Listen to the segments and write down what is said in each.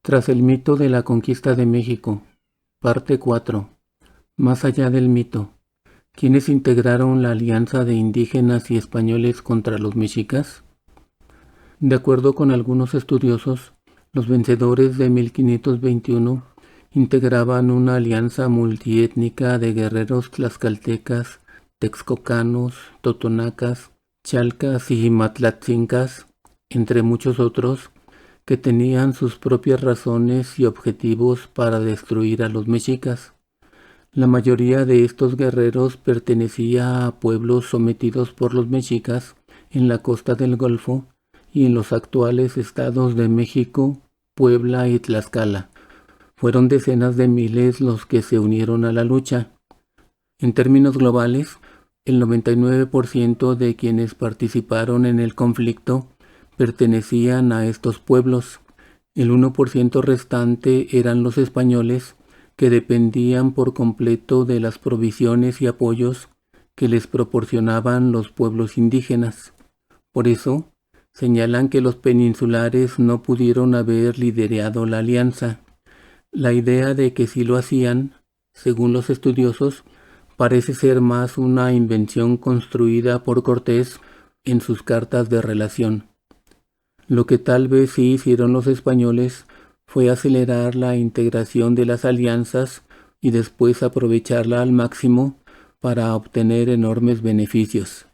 Tras el mito de la conquista de México, parte 4. Más allá del mito. ¿Quiénes integraron la alianza de indígenas y españoles contra los mexicas? De acuerdo con algunos estudiosos, los vencedores de 1521 integraban una alianza multiétnica de guerreros tlaxcaltecas, texcocanos, totonacas, chalcas y matlatzincas, entre muchos otros, que tenían sus propias razones y objetivos para destruir a los mexicas. La mayoría de estos guerreros pertenecía a pueblos sometidos por los mexicas en la costa del Golfo y en los actuales estados de México, Puebla y Tlaxcala. Fueron decenas de miles los que se unieron a la lucha. En términos globales, el 99% de quienes participaron en el conflicto pertenecían a estos pueblos. El 1% restante eran los españoles, que dependían por completo de las provisiones y apoyos que les proporcionaban los pueblos indígenas. Por eso, señalan que los peninsulares no pudieron haber liderado la alianza. La idea de que sí lo hacían, según los estudiosos, parece ser más una invención construida por Cortés en sus cartas de relación. Lo que tal vez sí hicieron los españoles fue acelerar la integración de las alianzas y después aprovecharla al máximo para obtener enormes beneficios.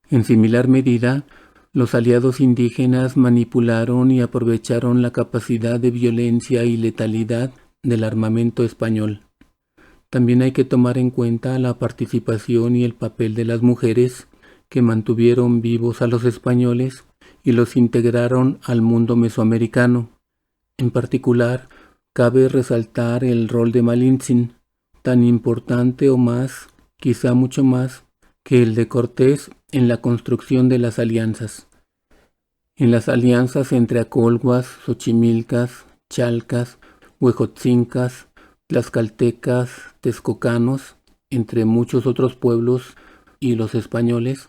En similar medida, los aliados indígenas manipularon y aprovecharon la capacidad de violencia y letalidad del armamento español. También hay que tomar en cuenta la participación y el papel de las mujeres, que mantuvieron vivos a los españoles y los integraron al mundo mesoamericano. En particular, cabe resaltar el rol de Malintzin, tan importante o más, quizá mucho más, que el de Cortés en la construcción de las alianzas. En las alianzas entre acolhuas, xochimilcas, chalcas, huejotzincas, tlaxcaltecas, texcocanos, entre muchos otros pueblos, y los españoles,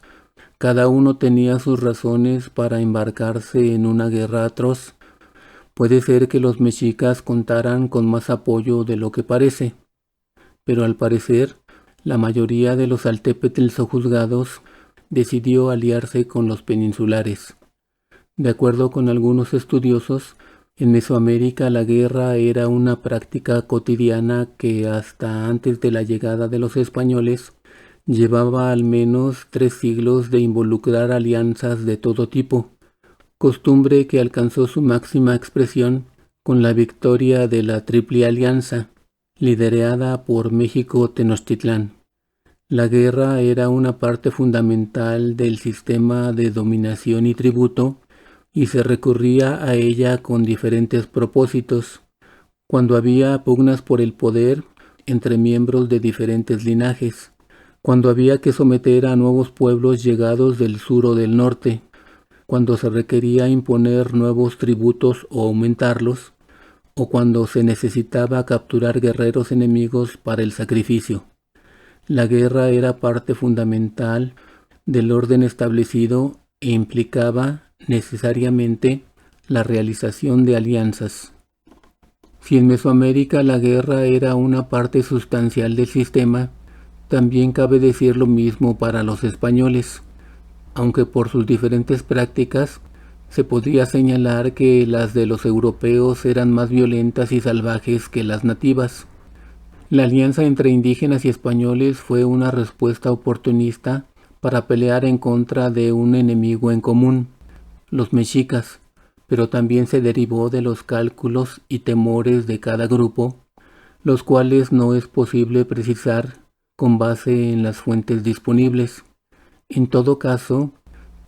cada uno tenía sus razones para embarcarse en una guerra atroz. Puede ser que los mexicas contaran con más apoyo de lo que parece, pero al parecer, la mayoría de los altépetl sojuzgados decidió aliarse con los peninsulares. De acuerdo con algunos estudiosos, en Mesoamérica la guerra era una práctica cotidiana que hasta antes de la llegada de los españoles llevaba al menos 3 siglos de involucrar alianzas de todo tipo, costumbre que alcanzó su máxima expresión con la victoria de la Triple Alianza, liderada por México Tenochtitlán. La guerra era una parte fundamental del sistema de dominación y tributo, y se recurría a ella con diferentes propósitos. Cuando había pugnas por el poder entre miembros de diferentes linajes, cuando había que someter a nuevos pueblos llegados del sur o del norte, cuando se requería imponer nuevos tributos o aumentarlos, o cuando se necesitaba capturar guerreros enemigos para el sacrificio. La guerra era parte fundamental del orden establecido e implicaba necesariamente la realización de alianzas. Si en Mesoamérica la guerra era una parte sustancial del sistema, también cabe decir lo mismo para los españoles, aunque por sus diferentes prácticas se podría señalar que las de los europeos eran más violentas y salvajes que las nativas. La alianza entre indígenas y españoles fue una respuesta oportunista para pelear en contra de un enemigo en común, los mexicas, pero también se derivó de los cálculos y temores de cada grupo, los cuales no es posible precisar con base en las fuentes disponibles. En todo caso,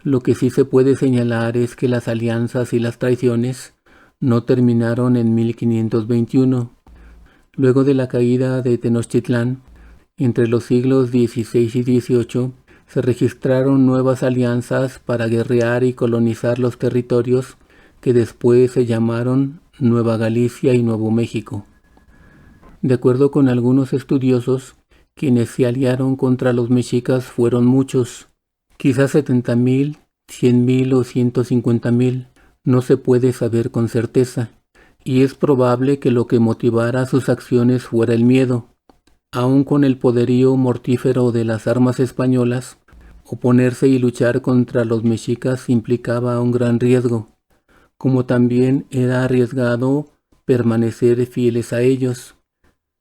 lo que sí se puede señalar es que las alianzas y las traiciones no terminaron en 1521. Luego de la caída de Tenochtitlán, entre los siglos XVI y XVIII, se registraron nuevas alianzas para guerrear y colonizar los territorios que después se llamaron Nueva Galicia y Nuevo México. De acuerdo con algunos estudiosos, quienes se aliaron contra los mexicas fueron muchos, quizás 70,000, 100,000 o 150,000, no se puede saber con certeza, y es probable que lo que motivara sus acciones fuera el miedo. Aun con el poderío mortífero de las armas españolas, oponerse y luchar contra los mexicas implicaba un gran riesgo, como también era arriesgado permanecer fieles a ellos.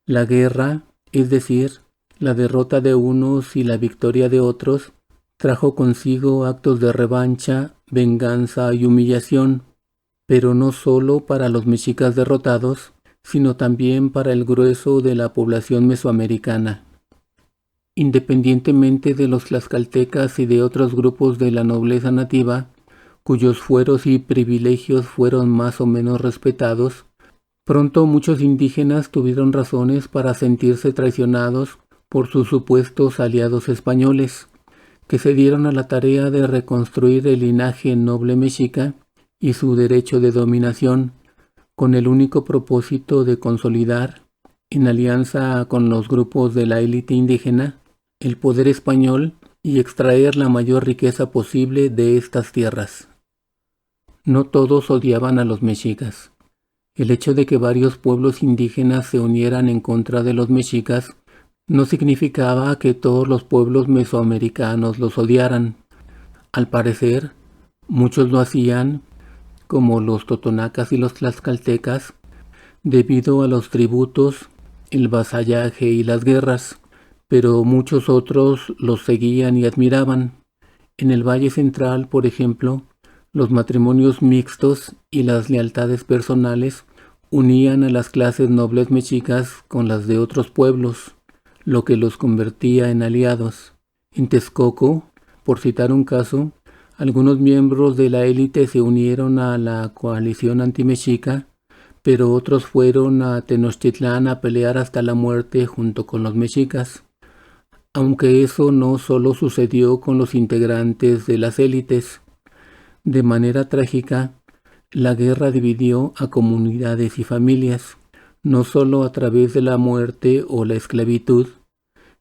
La guerra, es decir, la derrota de unos y la victoria de otros, trajo consigo actos de revancha, venganza y humillación, pero no solo para los mexicas derrotados, sino también para el grueso de la población mesoamericana. Independientemente de los tlaxcaltecas y de otros grupos de la nobleza nativa, cuyos fueros y privilegios fueron más o menos respetados, pronto muchos indígenas tuvieron razones para sentirse traicionados por sus supuestos aliados españoles, que se dieron a la tarea de reconstruir el linaje noble mexica y su derecho de dominación, con el único propósito de consolidar, en alianza con los grupos de la élite indígena, el poder español y extraer la mayor riqueza posible de estas tierras. No todos odiaban a los mexicas. El hecho de que varios pueblos indígenas se unieran en contra de los mexicas no significaba que todos los pueblos mesoamericanos los odiaran. Al parecer, muchos lo hacían, como los totonacas y los tlaxcaltecas, debido a los tributos, el vasallaje y las guerras, pero muchos otros los seguían y admiraban. En el Valle Central, por ejemplo, los matrimonios mixtos y las lealtades personales unían a las clases nobles mexicas con las de otros pueblos, lo que los convertía en aliados. En Texcoco, por citar un caso, algunos miembros de la élite se unieron a la coalición antimexica, pero otros fueron a Tenochtitlán a pelear hasta la muerte junto con los mexicas. Aunque eso no solo sucedió con los integrantes de las élites. De manera trágica, la guerra dividió a comunidades y familias, no solo a través de la muerte o la esclavitud,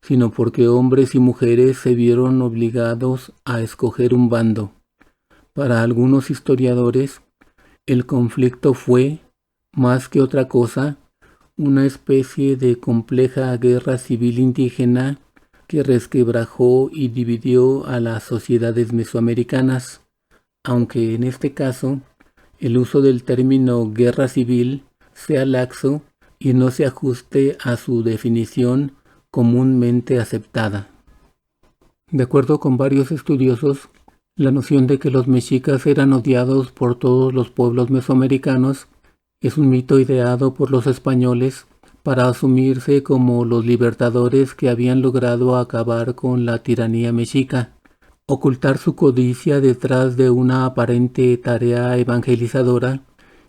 sino porque hombres y mujeres se vieron obligados a escoger un bando. Para algunos historiadores, el conflicto fue, más que otra cosa, una especie de compleja guerra civil indígena que resquebrajó y dividió a las sociedades mesoamericanas, aunque en este caso el uso del término guerra civil sea laxo y no se ajuste a su definición comúnmente aceptada. De acuerdo con varios estudiosos, la noción de que los mexicas eran odiados por todos los pueblos mesoamericanos es un mito ideado por los españoles para asumirse como los libertadores que habían logrado acabar con la tiranía mexica, ocultar su codicia detrás de una aparente tarea evangelizadora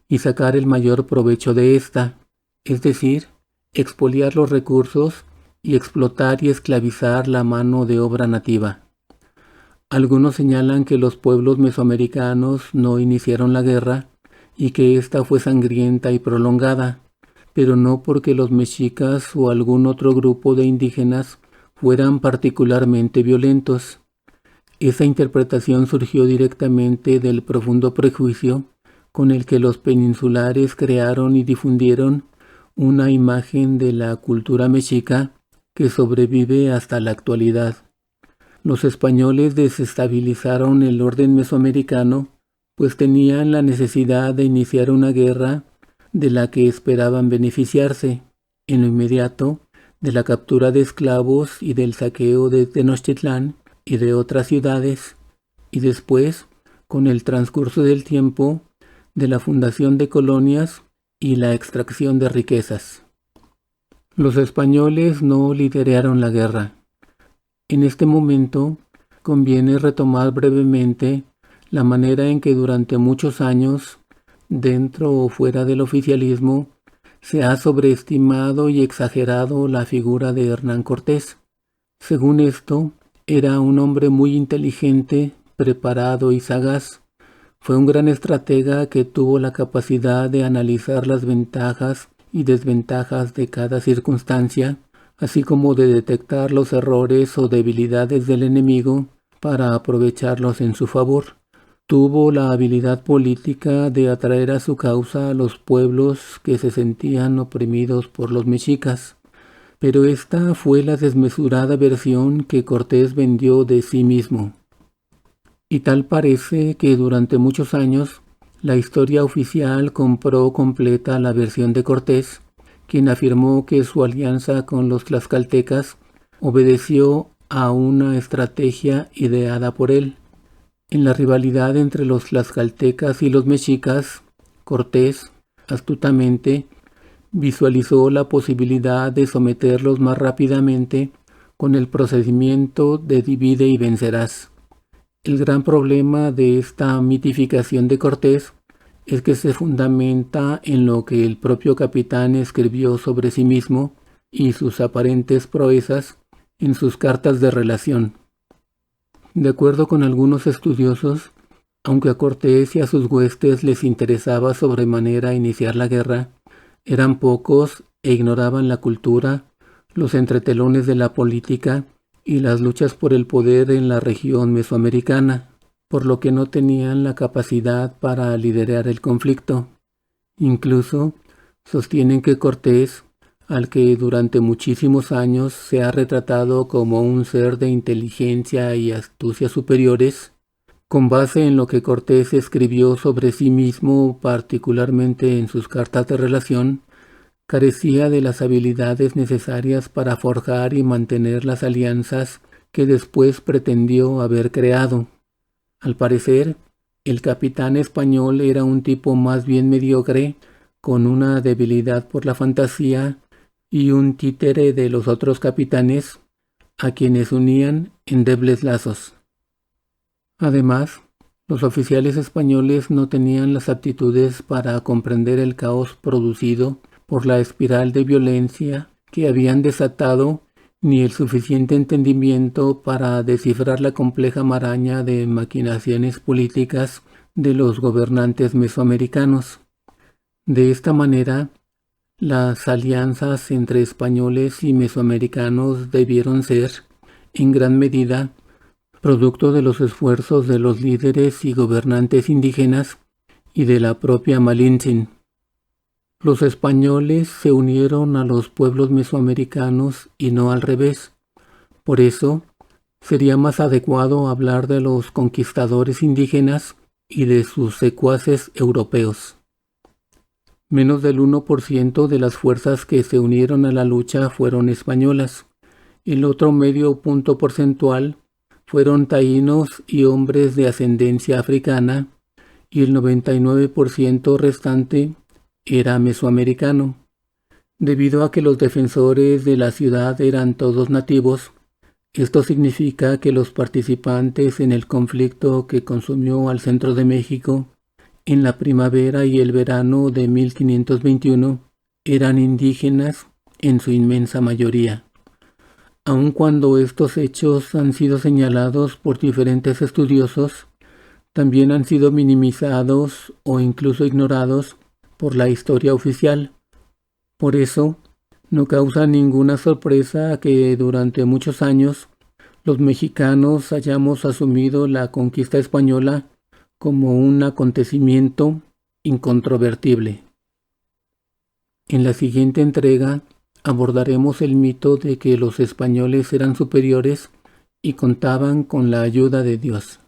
y sacar el mayor provecho de esta, es decir, expoliar los recursos y explotar y esclavizar la mano de obra nativa. Algunos señalan que los pueblos mesoamericanos no iniciaron la guerra y que ésta fue sangrienta y prolongada, pero no porque los mexicas o algún otro grupo de indígenas fueran particularmente violentos. Esa interpretación surgió directamente del profundo prejuicio con el que los peninsulares crearon y difundieron una imagen de la cultura mexica que sobrevive hasta la actualidad. Los españoles desestabilizaron el orden mesoamericano, pues tenían la necesidad de iniciar una guerra de la que esperaban beneficiarse, en lo inmediato, de la captura de esclavos y del saqueo de Tenochtitlán y de otras ciudades, y después, con el transcurso del tiempo, de la fundación de colonias y la extracción de riquezas. Los españoles no lideraron la guerra. En este momento, conviene retomar brevemente la manera en que durante muchos años, dentro o fuera del oficialismo, se ha sobreestimado y exagerado la figura de Hernán Cortés. Según esto, era un hombre muy inteligente, preparado y sagaz. Fue un gran estratega que tuvo la capacidad de analizar las ventajas y desventajas de cada circunstancia, así como de detectar los errores o debilidades del enemigo para aprovecharlos en su favor. Tuvo la habilidad política de atraer a su causa a los pueblos que se sentían oprimidos por los mexicas, pero esta fue la desmesurada versión que Cortés vendió de sí mismo. Y tal parece que durante muchos años la historia oficial compró completa la versión de Cortés, quien afirmó que su alianza con los tlaxcaltecas obedeció a una estrategia ideada por él. En la rivalidad entre los tlaxcaltecas y los mexicas, Cortés, astutamente, visualizó la posibilidad de someterlos más rápidamente con el procedimiento de divide y vencerás. El gran problema de esta mitificación de Cortés es que se fundamenta en lo que el propio capitán escribió sobre sí mismo y sus aparentes proezas en sus cartas de relación. De acuerdo con algunos estudiosos, aunque a Cortés y a sus huestes les interesaba sobremanera iniciar la guerra, eran pocos e ignoraban la cultura, los entretelones de la política y las luchas por el poder en la región mesoamericana, por lo que no tenían la capacidad para liderar el conflicto. Incluso sostienen que Cortés, al que durante muchísimos años se ha retratado como un ser de inteligencia y astucia superiores, con base en lo que Cortés escribió sobre sí mismo, particularmente en sus cartas de relación, carecía de las habilidades necesarias para forjar y mantener las alianzas que después pretendió haber creado. Al parecer, el capitán español era un tipo más bien mediocre, con una debilidad por la fantasía y un títere de los otros capitanes, a quienes unían endebles lazos. Además, los oficiales españoles no tenían las aptitudes para comprender el caos producido por la espiral de violencia que habían desatado, ni el suficiente entendimiento para descifrar la compleja maraña de maquinaciones políticas de los gobernantes mesoamericanos. De esta manera, las alianzas entre españoles y mesoamericanos debieron ser, en gran medida, producto de los esfuerzos de los líderes y gobernantes indígenas y de la propia Malintzin. Los españoles se unieron a los pueblos mesoamericanos y no al revés. Por eso, sería más adecuado hablar de los conquistadores indígenas y de sus secuaces europeos. Menos del 1% de las fuerzas que se unieron a la lucha fueron españolas. El otro medio punto porcentual fueron taínos y hombres de ascendencia africana, y el 99% restante era mesoamericano. Debido a que los defensores de la ciudad eran todos nativos, esto significa que los participantes en el conflicto que consumió al centro de México en la primavera y el verano de 1521 eran indígenas en su inmensa mayoría. Aun cuando estos hechos han sido señalados por diferentes estudiosos, también han sido minimizados o incluso ignorados por la historia oficial. Por eso, no causa ninguna sorpresa que durante muchos años los mexicanos hayamos asumido la conquista española como un acontecimiento incontrovertible. En la siguiente entrega abordaremos el mito de que los españoles eran superiores y contaban con la ayuda de Dios.